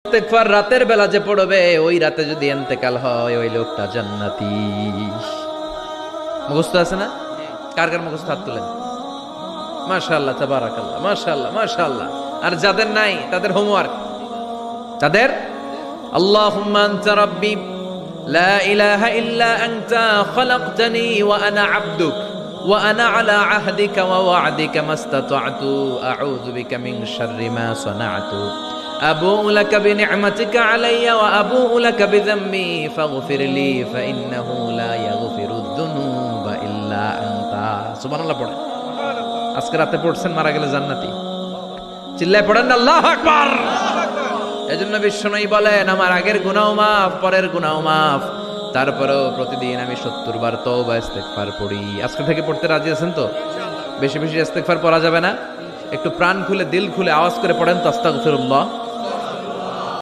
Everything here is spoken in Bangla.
ইস্তেগফার রাতের বেলা যে পড়বে ওই রাতে যদি ইন্তেকাল হয় ওই লোকটা জান্নাতি। মুখস্থ আছে না? কার কার মুখস্থ হাত তুলেন। মাশাআল্লাহ, তাবারাকাল্লাহ, মাশাআল্লাহ, মাশাআল্লাহ। আর যাদের নাই তাদের হোমওয়ার্ক, তাদের আল্লাহুম্মা আনতা রাব্বি লা ইলাহা ইল্লা আনতা খালাকতানি ওয়া আনা আবদুক ওয়া আনা আলা আহদিকা ওয়া ওয়া'দিকা মাস্তাতা'তু আউযু বিকা মিন শাররি মা সানা'তু আবুউ লাকা বিনি'মাতিকা আলাইয়া ওয়া আবুউ লাকা বিযামবি ফাগফিরলি ফাইন্নাহু লা ইয়াগফিরুদ যুনুবা ইল্লা আনতা। সুবহানাল্লাহ পড়ে। আজকে রাতে পড়ছেন, মারা গেলে জান্নাতি। চিল্লায় পড়েন না আল্লাহু আকবার। এজন্য বিশ্বনবী বলেন আমার আগের গুনাহ মাফ, পরের গুনাহ মাফ, তারপরেও প্রতিদিন আমি 70 বার তওবা ইস্তেগফার পড়ি। আজকে থেকে পড়তে রাজি আছেন তো? বেশি বেশি ইস্তেগফার পড়া যাবে না? একটু প্রাণ খুলে দিল খুলে আওয়াজ করে পড়েন তো আস্তাগফিরুল্লাহ।